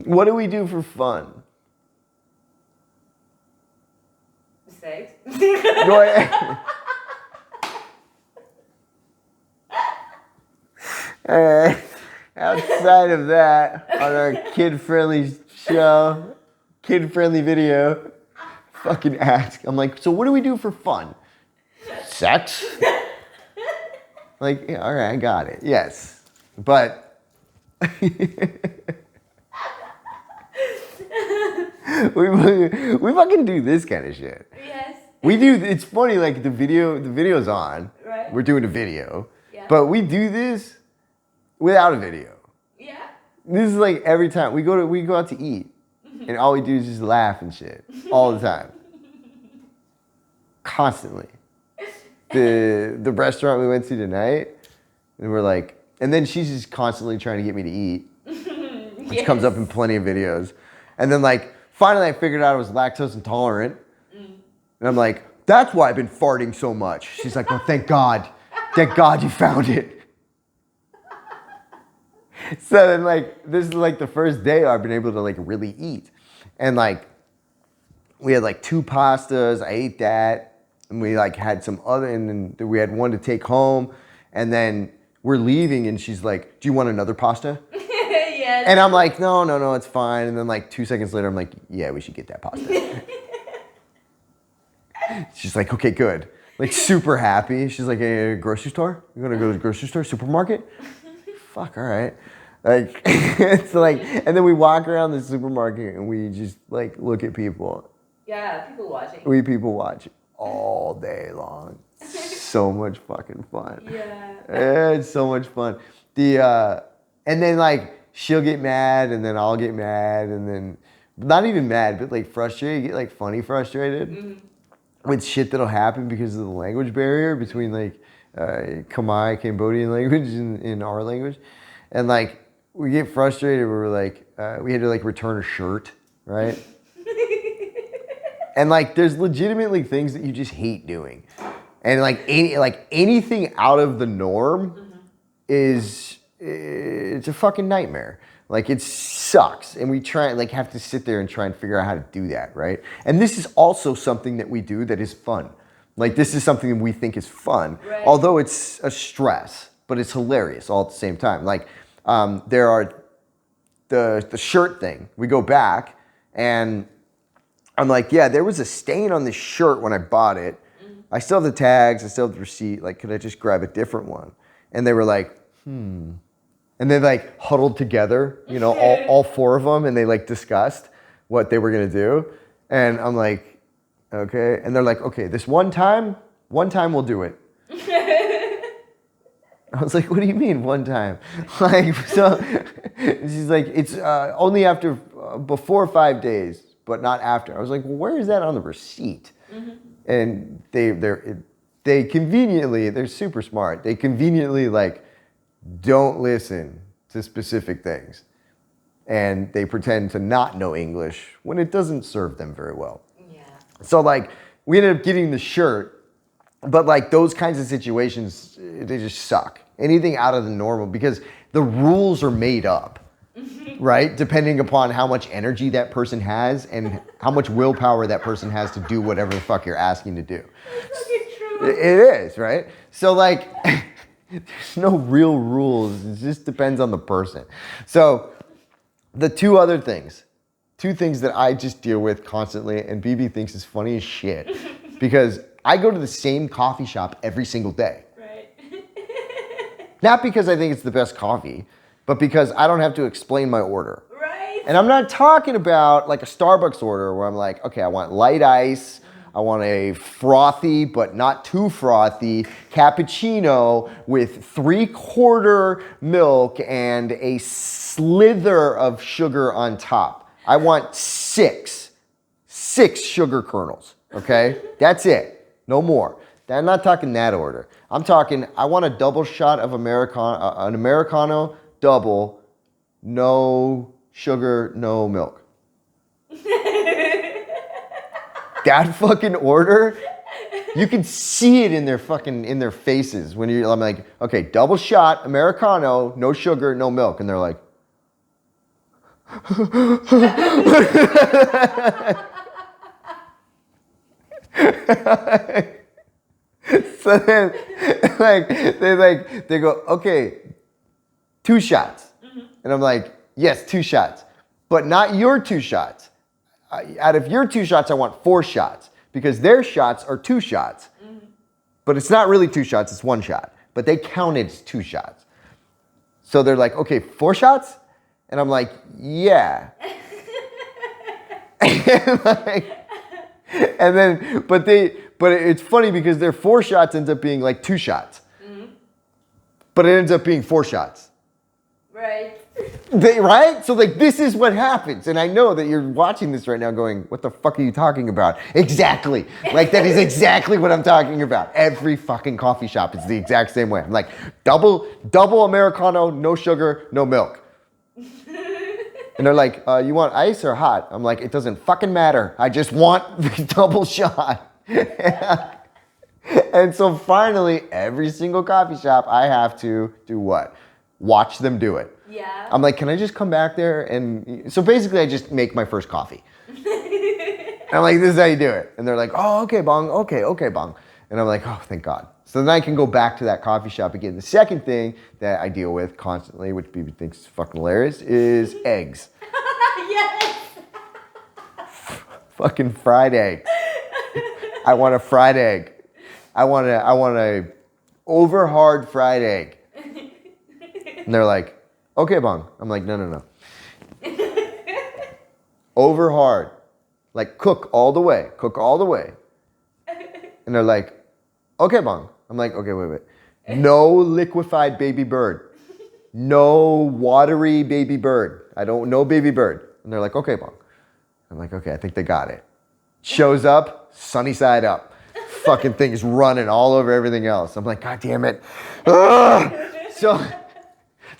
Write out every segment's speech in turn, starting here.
What do we do for fun? Sex. Go ahead. Outside of that, on our kid-friendly show, kid-friendly video, fucking ask. I'm like, so what do we do for fun? Sex? Like, yeah, all right, I got it. Yes. But we fucking do this kind of shit. Yes. We do. It's funny. Like the video's on. Right. We're doing a video, Yeah. but we do this without a video. Yeah. This is like every time we go out to eat, and all we do is just laugh and shit all the time, constantly. The restaurant we went to tonight, and we're like, and then she's just constantly trying to get me to eat, which Yes. comes up in plenty of videos, and then like finally I figured out I was lactose intolerant, and I'm like, that's why I've been farting so much. She's like, well, thank God you found it. So then, like, this is like the first day I've been able to like really eat, and like we had like 2 pastas. I ate that, and we like had some other, and then we had one to take home, and then we're leaving, and she's like, "Do you want another pasta?" Yes. And I'm like, "No, it's fine." And then like 2 seconds later, I'm like, "Yeah, we should get that pasta." She's like, "Okay, good." Like super happy. She's like, "Hey, grocery store? You gonna go to the grocery store, supermarket?" Fuck, all right. Like, it's like, and then we walk around the supermarket and we just like look at people. Yeah, people watching. We people watch all day long. So much fucking fun. Yeah. It's so much fun. And then like she'll get mad and then I'll get mad and then not even mad, but like frustrated. You get like funny frustrated with shit that'll happen because of the language barrier between like Khmer, Cambodian language and our language. And like we get frustrated. We're like, we had to like return a shirt, right? And like there's legitimately things that you just hate doing. And like anything out of the norm it's a fucking nightmare. Like it sucks. And we try like have to sit there and try and figure out how to do that, right? And this is also something that we do that is fun. Like this is something that we think is fun, Right. although it's a stress, but it's hilarious all at the same time. Like there are the shirt thing. We go back and I'm like, yeah, there was a stain on this shirt when I bought it. I still have the tags, I still have the receipt. Like, could I just grab a different one? And they were like, And they like huddled together, you know, all 4 of them, and they like discussed what they were gonna do. And I'm like, okay. And they're like, okay, this one time we'll do it. I was like, what do you mean one time? Like, so she's like, it's only after, before 5 days, but not after. I was like, well, where is that on the receipt? And they conveniently, they're super smart. They conveniently like don't listen to specific things. And they pretend to not know English when it doesn't serve them very well. Yeah. So like we ended up getting the shirt, but like those kinds of situations, they just suck. Anything out of the normal because the rules are made up, right? Depending upon how much energy that person has and how much willpower that person has to do whatever the fuck you're asking to do. That's fucking true. It is, right? So like, there's no real rules. It just depends on the person. So the 2 other things, 2 things that I just deal with constantly and BB thinks is funny as shit because I go to the same coffee shop every single day. Right. Not because I think it's the best coffee, but because I don't have to explain my order. Right. And I'm not talking about like a Starbucks order where I'm like, okay, I want light ice, I want a frothy but not too frothy cappuccino with 3/4 milk and a slither of sugar on top. I want 6 sugar kernels, okay? That's it, no more. I'm not talking that order. I'm talking, I want a double shot of an Americano double, no sugar, no milk. That fucking order, you can see it in their faces when I'm like, okay, double shot, Americano, no sugar, no milk. And they're like, So then, they go, okay, 2 shots. And I'm like, yes, 2 shots. But not your 2 shots. Out of your 2 shots, I want 4 shots. Because their shots are 2 shots. But it's not really 2 shots, it's 1 shot. But they counted as 2 shots. So they're like, okay, 4 shots? And I'm like, yeah. and then, but it's funny because their 4 shots ends up being like 2 shots. But it ends up being 4 shots. Right. Right? So like this is what happens. And I know that you're watching this right now going, what the fuck are you talking about? Exactly. Like that is exactly what I'm talking about. Every fucking coffee shop is the exact same way. I'm like, double Americano, no sugar, no milk. And they're like, you want ice or hot? I'm like, it doesn't fucking matter. I just want the double shot. And so finally, every single coffee shop, I have to do what? Watch them do it. Yeah. I'm like, can I just come back there? And so basically, I just make my first coffee. And I'm like, this is how you do it. And they're like, oh, okay, bong. Okay, bong. And I'm like, oh, thank God. So then I can go back to that coffee shop again. The second thing that I deal with constantly, which people think is fucking hilarious, is eggs. Yes. Fucking fried eggs. I want a fried egg. I want a over hard fried egg. And they're like, okay, bong. I'm like, no. Over hard. Like cook all the way. And they're like, okay, bong. I'm like, okay, wait. No liquefied baby bird. No watery baby bird. No baby bird. And they're like, okay, bong. I'm like, okay, I think they got it. Shows up, sunny side up. Fucking thing is running all over everything else. I'm like, God damn it. So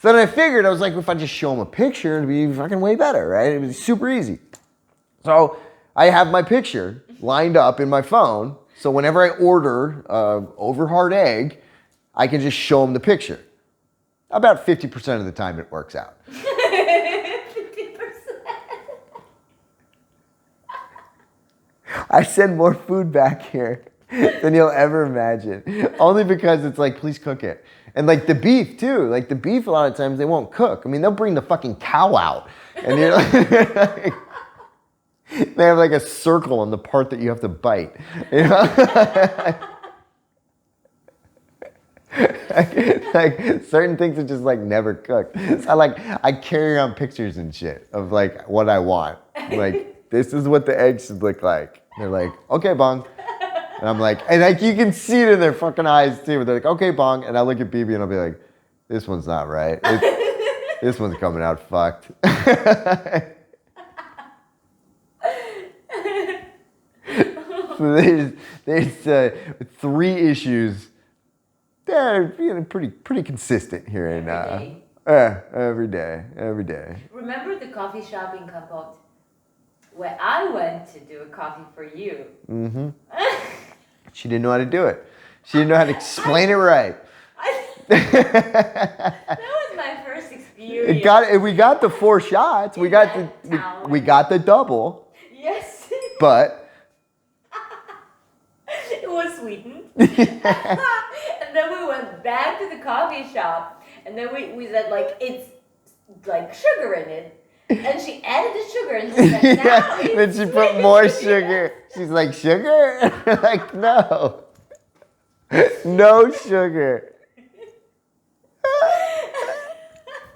then I figured, I was like, if I just show them a picture, it'd be fucking way better, right? It'd be super easy. So I have my picture lined up in my phone. So whenever I order over hard egg, I can just show them the picture. About 50% of the time it works out. 50%. I send more food back here than you'll ever imagine. Only because it's like, please cook it. And like the beef too. Like the beef a lot of times they won't cook. I mean, they'll bring the fucking cow out. And you're like, they have like a circle on the part that you have to bite. You know? like certain things are just like never cooked. So I carry around pictures and shit of like what I want. Like, this is what the egg should look like. They're like, okay, bong. And I'm like, and like you can see it in their fucking eyes too. They're like, okay, bong. And I look at BB and I'll be like, this one's not right. This one's coming out fucked. So there's 3 issues that are pretty consistent here in every day. Remember the coffee shop in Kampot where I went to do a coffee for you? Mm-hmm. She didn't know how to do it. She didn't know how to explain it right. That was my first experience. We got the 4 shots. We got the double. Yes. But it was sweetened. And then we went back to the coffee shop, and then we said like it's like sugar in it. And she added the sugar, and she said, now it's then she put more sugar. She's like, sugar? Like, no. No sugar.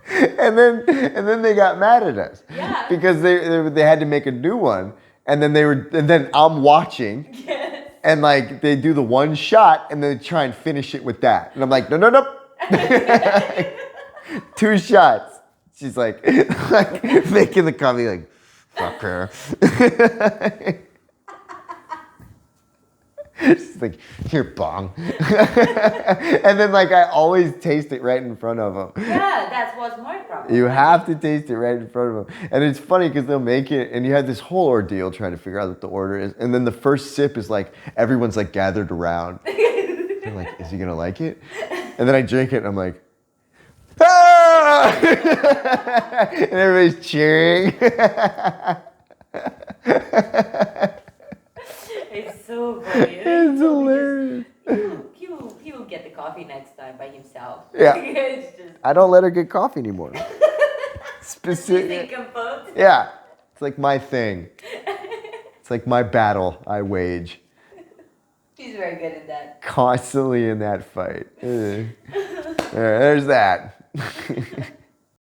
And then they got mad at us. Yeah. Because they had to make a new one. And then I'm watching. Yes. And like they do the 1 shot and they try and finish it with that. And I'm like, no. 2 shots. She's like making the coffee like, fuck her. She's like, here, bong. And then like I always taste it right in front of them. Yeah, that was my problem. You have to taste it right in front of them. And it's funny because they'll make it and you have this whole ordeal trying to figure out what the order is. And then the first sip is like, everyone's like gathered around. They're like, is he gonna like it? And then I drink it and I'm like, ah! And everybody's cheering. It's so funny. It's hilarious. He will get the coffee next time by himself. Yeah. It's just I don't let her get coffee anymore. using Specific. compote. Yeah. It's like my thing. It's like my battle I wage. He's very good at that. Constantly in that fight. There's that.